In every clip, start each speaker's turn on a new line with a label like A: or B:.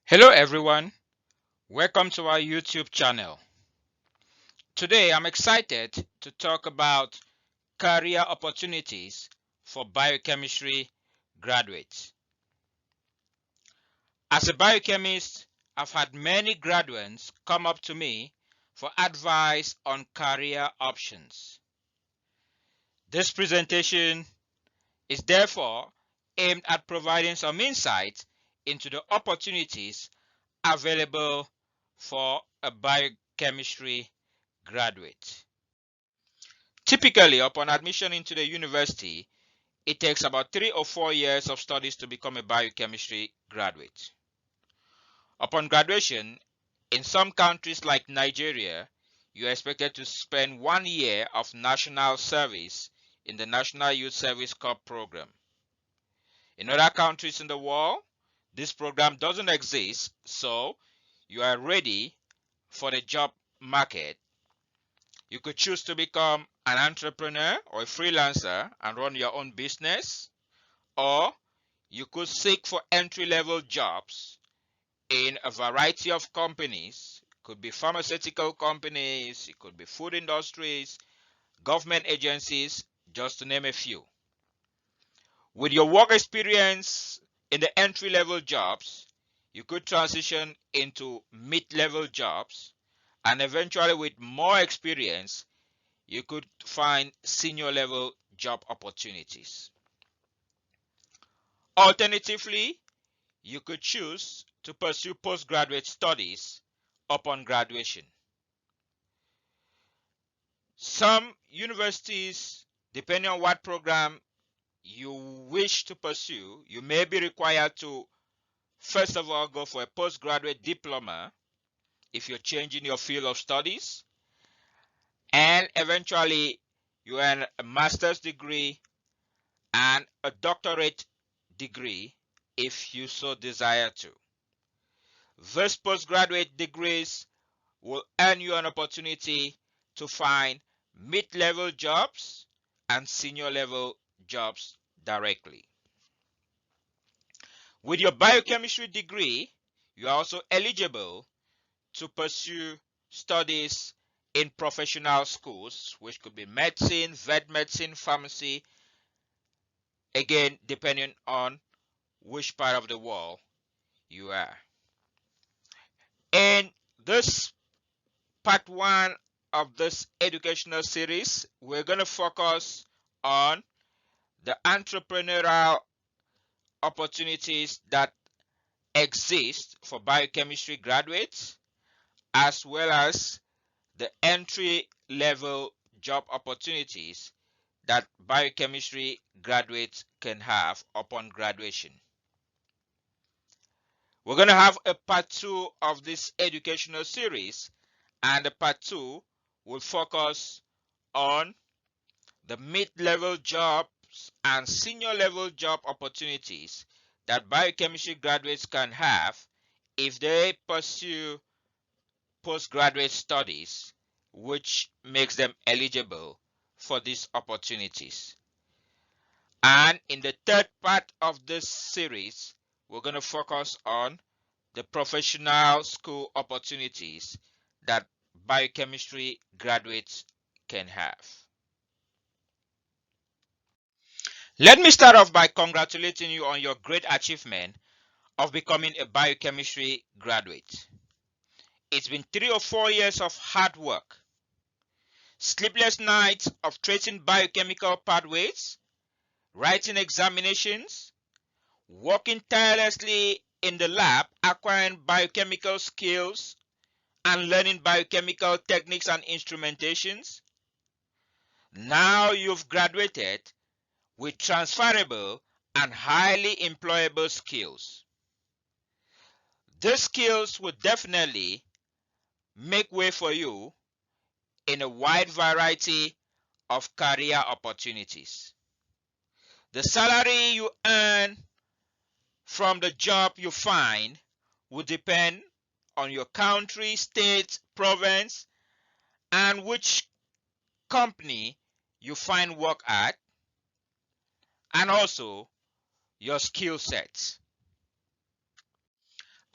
A: Hello everyone, welcome to our YouTube channel. Today I'm excited to talk about career opportunities for biochemistry graduates. As a biochemist, I've had many graduates come up to me for advice on career options. This presentation is therefore aimed at providing some insight into the opportunities available for a biochemistry graduate. Typically, upon admission into the university, it takes about 3 or 4 years of studies to become a biochemistry graduate. Upon graduation, in some countries like Nigeria, you are expected to spend 1 year of national service in the National Youth Service Corps program. In other countries in the world, this program doesn't exist, so you are ready for the job market. You could choose to become an entrepreneur or a freelancer and run your own business, or you could seek for entry-level jobs in a variety of companies. It could be pharmaceutical companies, it could be food industries, government agencies, just to name a few. With your work experience in the entry-level jobs, you could transition into mid-level jobs, and eventually with more experience, you could find senior level job opportunities. Alternatively, you could choose to pursue postgraduate studies upon graduation. Some universities, depending on what program you wish to pursue, you may be required to first of all go for a postgraduate diploma if you're changing your field of studies, and eventually you earn a master's degree and a doctorate degree if you so desire to. These postgraduate degrees will earn you an opportunity to find mid-level jobs and senior level jobs directly. With your biochemistry degree, you are also eligible to pursue studies in professional schools, which could be medicine, vet medicine, pharmacy, again, depending on which part of the world you are. In this part one of this educational series, we're going to focus on the entrepreneurial opportunities that exist for biochemistry graduates, as well as the entry level job opportunities that biochemistry graduates can have upon graduation. We're going to have a part 2 of this educational series, and the part 2 will focus on the mid-level jobs and senior level job opportunities that biochemistry graduates can have if they pursue postgraduate studies, which makes them eligible for these opportunities. And in the third part of this series, we're going to focus on the professional school opportunities that biochemistry graduates can have. Let me start off by congratulating you on your great achievement of becoming a biochemistry graduate. It's been 3 or 4 years of hard work, sleepless nights of tracing biochemical pathways, writing examinations, working tirelessly in the lab, acquiring biochemical skills, and learning biochemical techniques and instrumentations. Now you've graduated with transferable and highly employable skills. These skills will definitely make way for you in a wide variety of career opportunities. The salary you earn from the job you find will depend on your country, state, province, and which company you find work at, and also your skill sets.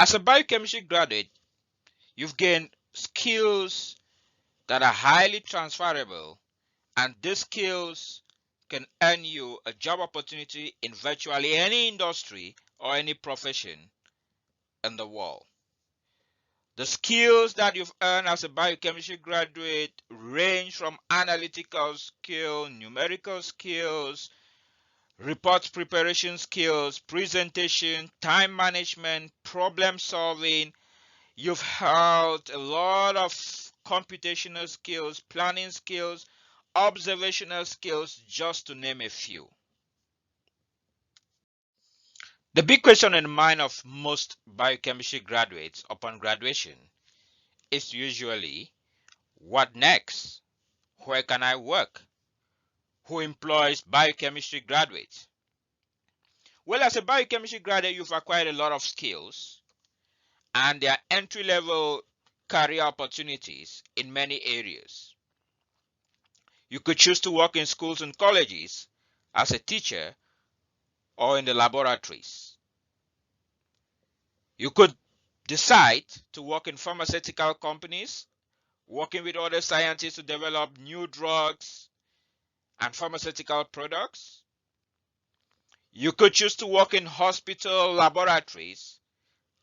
A: As a biochemistry graduate, you've gained skills that are highly transferable, and these skills can earn you a job opportunity in virtually any industry or any profession in the world. The skills that you've earned as a biochemistry graduate range from analytical skill, numerical skills, report preparation skills, presentation, time management, problem solving. You've held a lot of computational skills, planning skills, observational skills, just to name a few. The big question in the mind of most biochemistry graduates upon graduation is usually, what next? Where can I work? Who employs biochemistry graduates? Well, as a biochemistry graduate, you've acquired a lot of skills, and there are entry-level career opportunities in many areas. You could choose to work in schools and colleges as a teacher or in the laboratories. You could decide to work in pharmaceutical companies, working with other scientists to develop new drugs and pharmaceutical products. You could choose to work in hospital laboratories,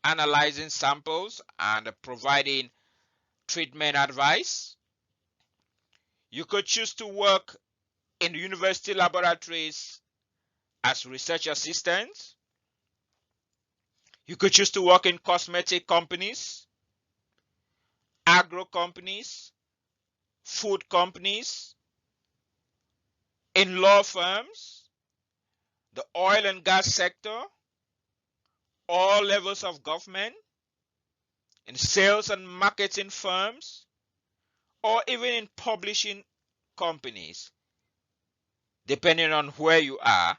A: analyzing samples and providing treatment advice. You could choose to work in university laboratories as research assistants. You could choose to work in cosmetic companies, agro companies, food companies, in law firms, the oil and gas sector, all levels of government, in sales and marketing firms, or even in publishing companies, depending on where you are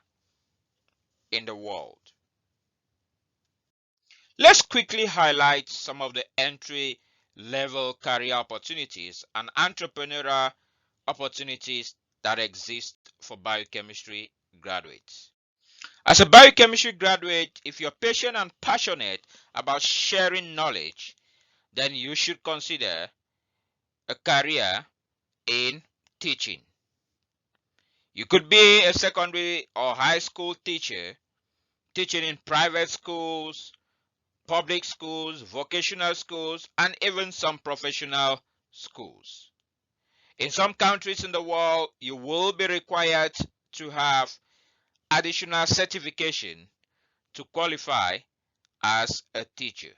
A: in the world. Let's quickly highlight some of the entry level career opportunities and entrepreneurial opportunities that exist for biochemistry graduates. As a biochemistry graduate, if you're patient and passionate about sharing knowledge, then you should consider a career in teaching. You could be a secondary or high school teacher, teaching in private schools, public schools, vocational schools, and even some professional schools. In some countries in the world, you will be required to have additional certification to qualify as a teacher.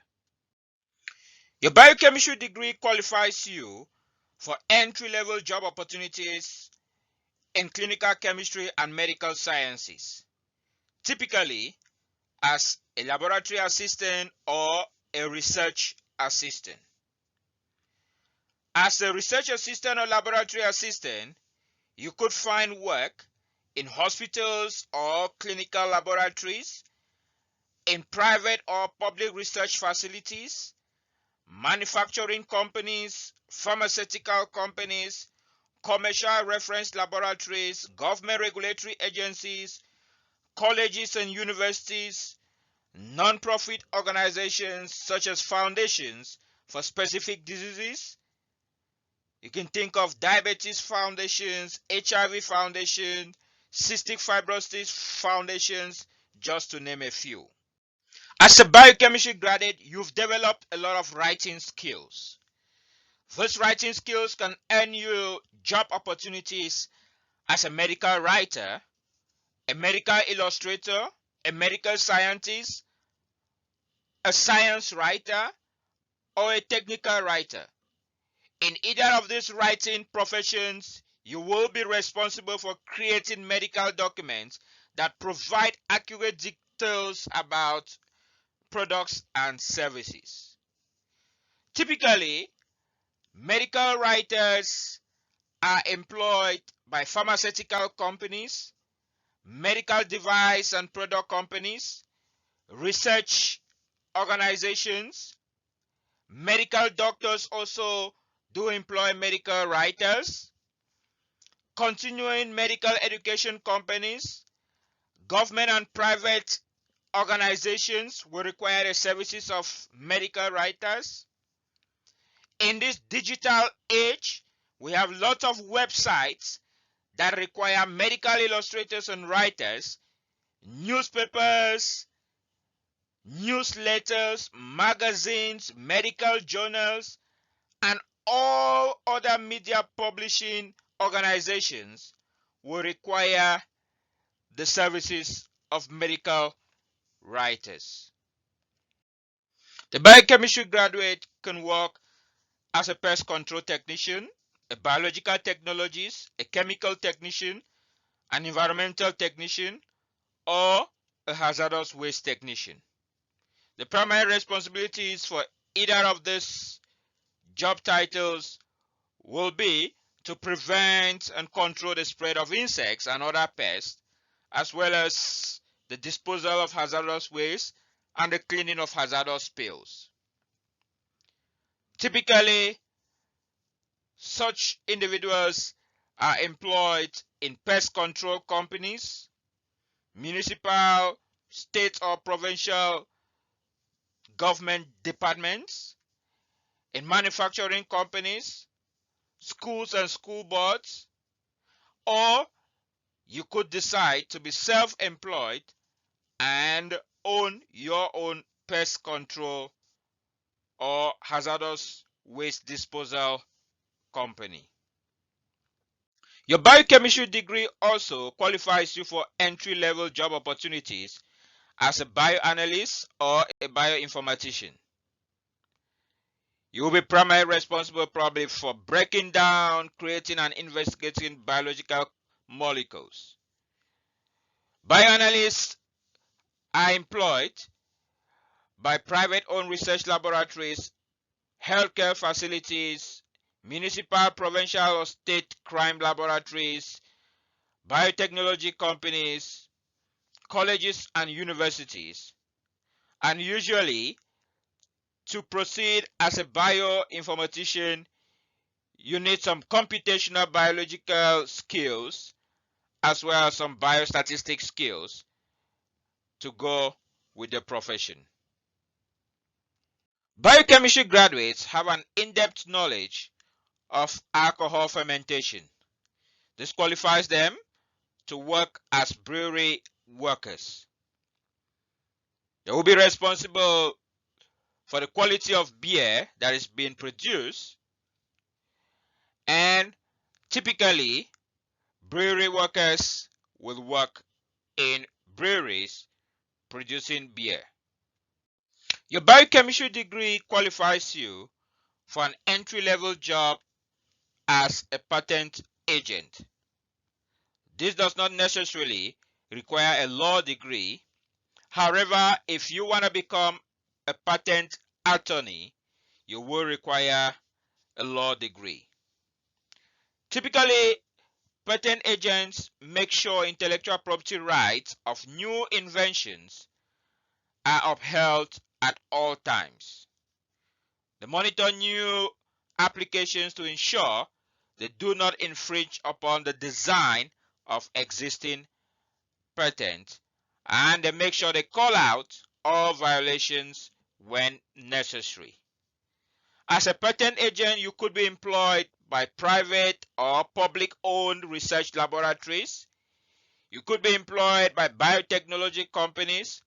A: Your biochemistry degree qualifies you for entry-level job opportunities in clinical chemistry and medical sciences, typically as a laboratory assistant or a research assistant. As a research assistant or laboratory assistant, you could find work in hospitals or clinical laboratories, in private or public research facilities, manufacturing companies, pharmaceutical companies, commercial reference laboratories, government regulatory agencies, colleges and universities, non-profit organizations such as foundations for specific diseases. You can think of diabetes foundations, HIV foundation, cystic fibrosis foundations, just to name a few. As a biochemistry graduate, you've developed a lot of writing skills. Those writing skills can earn you job opportunities as a medical writer, a medical illustrator, a medical scientist, a science writer, or a technical writer. In either of these writing professions, you will be responsible for creating medical documents that provide accurate details about products and services. Typically, medical writers are employed by pharmaceutical companies, medical device and product companies, research organizations. Medical doctors also do employ medical writers, continuing medical education companies, government and private organizations will require the services of medical writers. In this digital age, we have lots of websites that require medical illustrators and writers, newspapers, newsletters, magazines, medical journals, and all other media publishing organizations will require the services of medical writers. The biochemistry graduate can work as a pest control technician, a biological technologist, a chemical technician, an environmental technician, or a hazardous waste technician. The primary responsibilities for either of these job titles will be to prevent and control the spread of insects and other pests, as well as the disposal of hazardous waste and the cleaning of hazardous spills. Typically, such individuals are employed in pest control companies, municipal, state, or provincial government departments, in manufacturing companies, schools and school boards, or you could decide to be self-employed and own your own pest control or hazardous waste disposal company. Your biochemistry degree also qualifies you for entry-level job opportunities as a bioanalyst or a bioinformatician. You will be primarily responsible probably for breaking down, creating, and investigating biological molecules. Bioanalysts are employed by private-owned research laboratories, healthcare facilities, municipal, provincial, or state crime laboratories, biotechnology companies, colleges, and universities. And usually, to proceed as a bioinformatician, you need some computational biological skills as well as some biostatistic skills to go with the profession. Biochemistry graduates have an in-depth knowledge of alcohol fermentation. This qualifies them to work as brewery workers. They will be responsible for the quality of beer that is being produced, and typically brewery workers will work in breweries producing beer. Your biochemistry degree qualifies you for an entry-level job as a patent agent. This does not necessarily require a law degree. However, if you want to become a patent attorney, you will require a law degree. Typically, patent agents make sure intellectual property rights of new inventions are upheld at all times. They monitor new applications to ensure they do not infringe upon the design of existing patents, and they make sure they call out all violations when necessary. As a patent agent, you could be employed by private or public-owned research laboratories. You could be employed by biotechnology companies,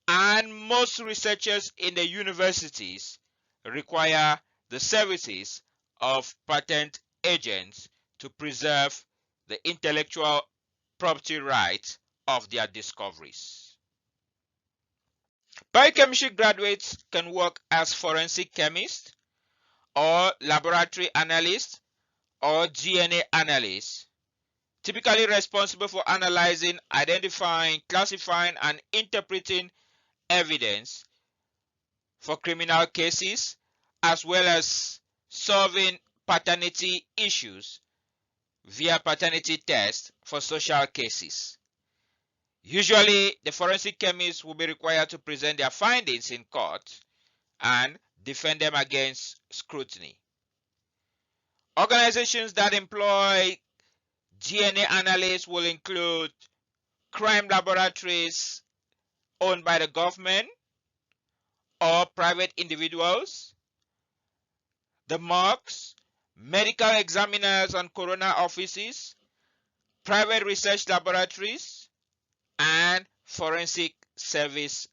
A: and most researchers in the universities require the services of patent agents to preserve the intellectual property rights of their discoveries. Biochemistry graduates can work as forensic chemists or laboratory analysts or DNA analysts, typically responsible for analyzing, identifying, classifying, and interpreting evidence for criminal cases, as well as solving paternity issues via paternity tests for social cases. Usually, the forensic chemists will be required to present their findings in court and defend them against scrutiny. Organizations that employ DNA analysts will include crime laboratories, owned by the government or private individuals, the morgues, medical examiners and coroner offices, private research laboratories, and forensic service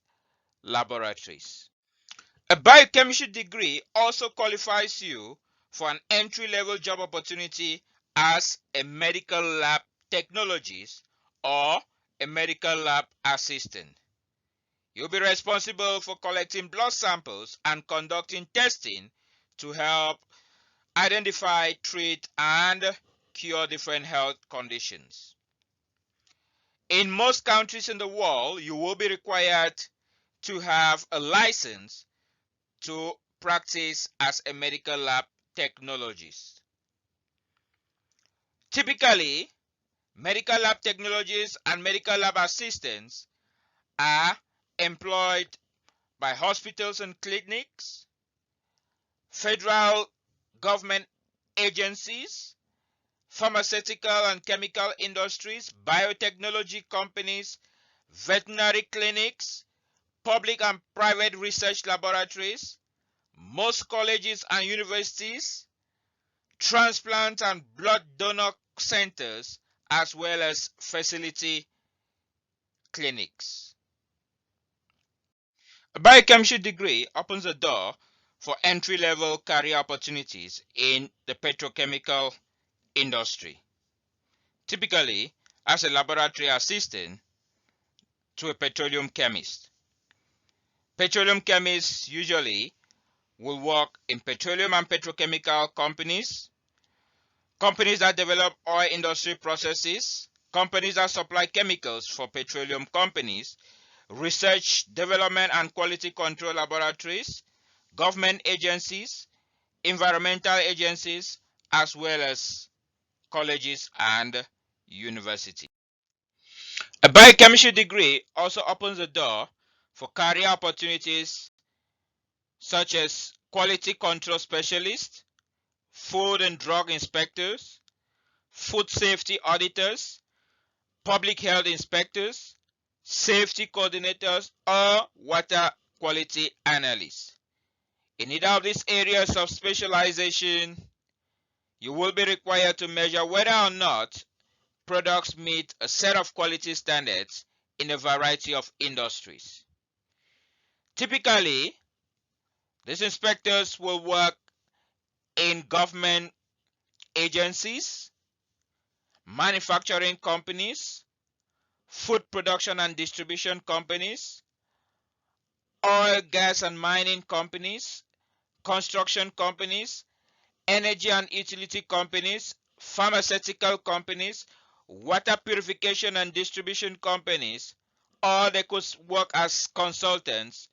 A: laboratories. A biochemistry degree also qualifies you for an entry-level job opportunity as a medical lab technologist or a medical lab assistant. You'll be responsible for collecting blood samples and conducting testing to help identify, treat, and cure different health conditions. In most countries in the world, you will be required to have a license to practice as a medical lab technologist. Typically, medical lab technologists and medical lab assistants are employed by hospitals and clinics, federal government agencies, pharmaceutical and chemical industries, biotechnology companies, veterinary clinics, public and private research laboratories, most colleges and universities, transplant and blood donor centers, as well as facility clinics. A biochemistry degree opens the door for entry-level career opportunities in the petrochemical industry, typically as a laboratory assistant to a petroleum chemist. Petroleum chemists usually will work in petroleum and petrochemical companies, companies that develop oil industry processes, companies that supply chemicals for petroleum companies, research, development, and quality control laboratories, government agencies, environmental agencies, as well as colleges and universities. A biochemistry degree also opens the door for career opportunities such as quality control specialists, food and drug inspectors, food safety auditors, public health inspectors, safety coordinators, or water quality analysts. In either of these areas of specialization, you will be required to measure whether or not products meet a set of quality standards in a variety of industries. Typically, these inspectors will work in government agencies, manufacturing companies, food production and distribution companies, oil, gas and mining companies, construction companies, energy and utility companies, pharmaceutical companies, water purification and distribution companies, or they could work as consultants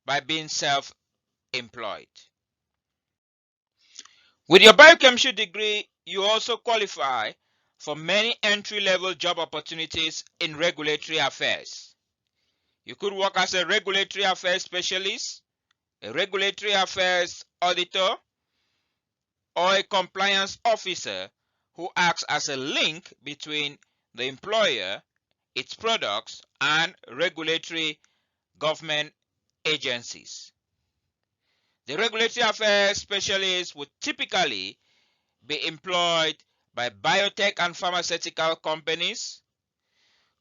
A: by being self-employed. With your biochemistry degree, you also qualify for many entry-level job opportunities in regulatory affairs. You could work as a regulatory affairs specialist, a regulatory affairs auditor, or a compliance officer who acts as a link between the employer, its products, and regulatory government agencies. The regulatory affairs specialist would typically be employed by biotech and pharmaceutical companies,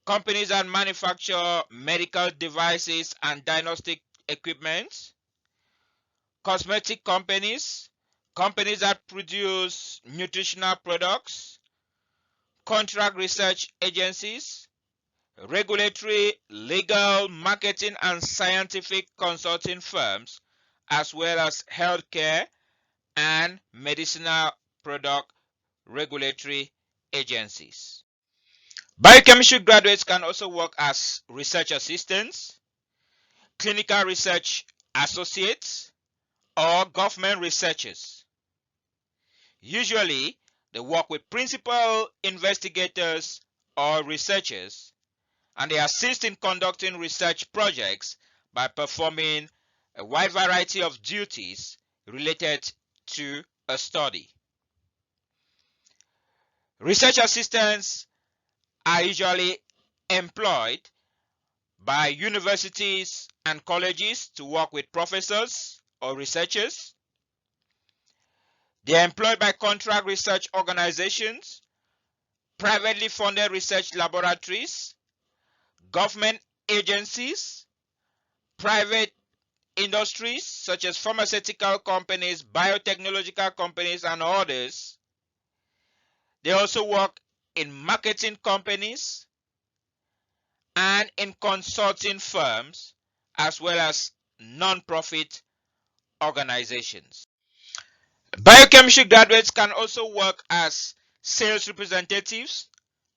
A: companies that manufacture medical devices and diagnostic equipment, cosmetic companies, companies that produce nutritional products, contract research agencies, regulatory, legal, marketing, and scientific consulting firms, as well as healthcare and medicinal product regulatory agencies. Biochemistry graduates can also work as research assistants, clinical research associates, or government researchers. Usually, they work with principal investigators or researchers, and they assist in conducting research projects by performing a wide variety of duties related to a study. Research assistants are usually employed by universities and colleges to work with professors or researchers. They are employed by contract research organizations, privately funded research laboratories, government agencies, private industries such as pharmaceutical companies, biotechnological companies, and others. They also work in marketing companies and in consulting firms, as well as non-profit organizations. Biochemistry graduates can also work as sales representatives,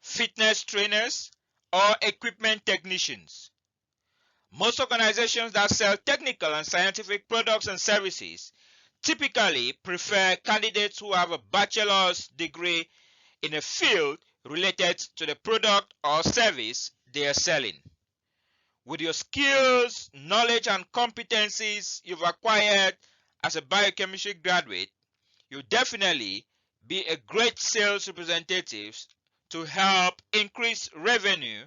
A: fitness trainers, or equipment technicians. Most organizations that sell technical and scientific products and services typically prefer candidates who have a bachelor's degree in a field related to the product or service they are selling. With your skills, knowledge, and competencies you've acquired as a biochemistry graduate, you definitely be a great sales representative to help increase revenue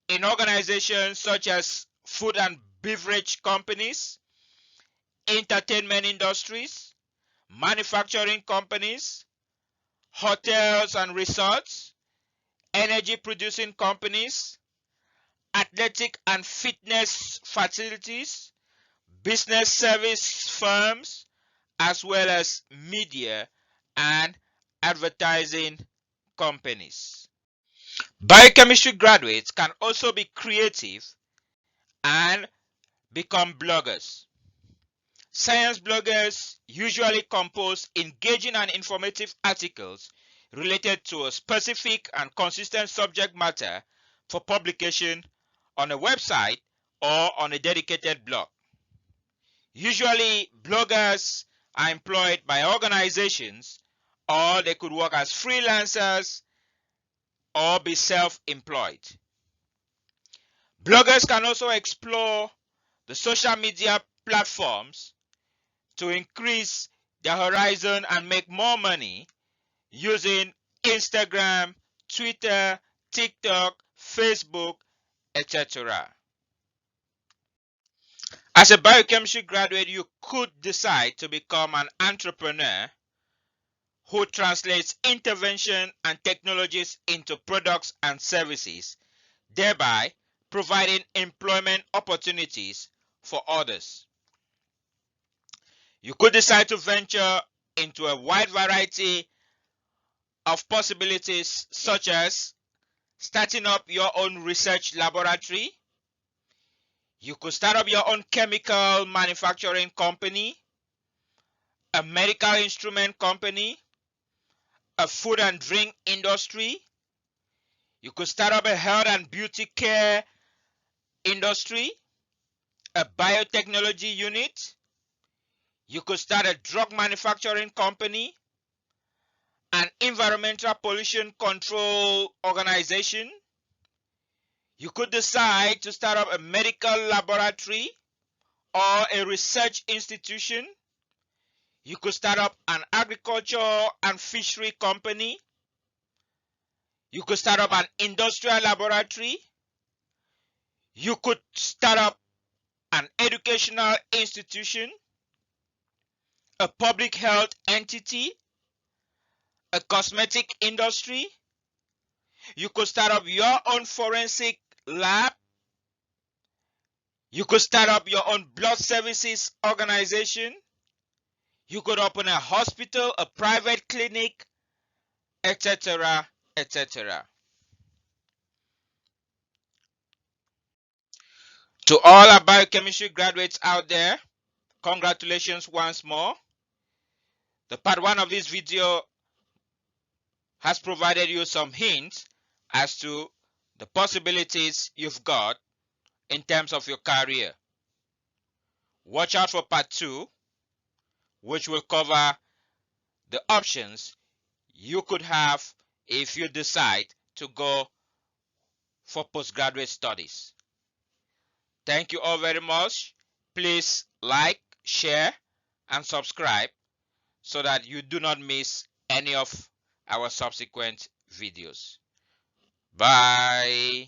A: in organizations such as food and beverage companies, entertainment industries, manufacturing companies, hotels and resorts, energy producing companies, athletic and fitness facilities, business service firms, as well as media and advertising companies. Biochemistry graduates can also be creative and become bloggers. Science bloggers usually compose engaging and informative articles related to a specific and consistent subject matter for publication on a website or on a dedicated blog. Usually, bloggers are employed by organizations, or they could work as freelancers or be self-employed. Bloggers can also explore the social media platforms to increase their horizon and make more money using Instagram, Twitter, TikTok, Facebook, etc. As a biochemistry graduate, you could decide to become an entrepreneur who translates intervention and technologies into products and services, thereby providing employment opportunities for others. You could decide to venture into a wide variety of possibilities, such as starting up your own research laboratory. You could start up your own chemical manufacturing company, a medical instrument company, a food and drink industry. You could start up a health and beauty care industry, a biotechnology unit. You could start a drug manufacturing company, an environmental pollution control organization. You could decide to start up a medical laboratory or a research institution. You could start up an agriculture and fishery company. You could start up an industrial laboratory. You could start up an educational institution, a public health entity, a cosmetic industry. You could start up your own forensic lab. You could start up your own blood services organization. You could open a hospital, a private clinic, etc., etc. To all our biochemistry graduates out there, congratulations once more. The part 1 of this video has provided you some hints as to the possibilities you've got in terms of your career. Watch out for part 2, which will cover the options you could have if you decide to go for postgraduate studies. Thank you all very much. Please like, share, and subscribe so that you do not miss any of our subsequent videos. Bye.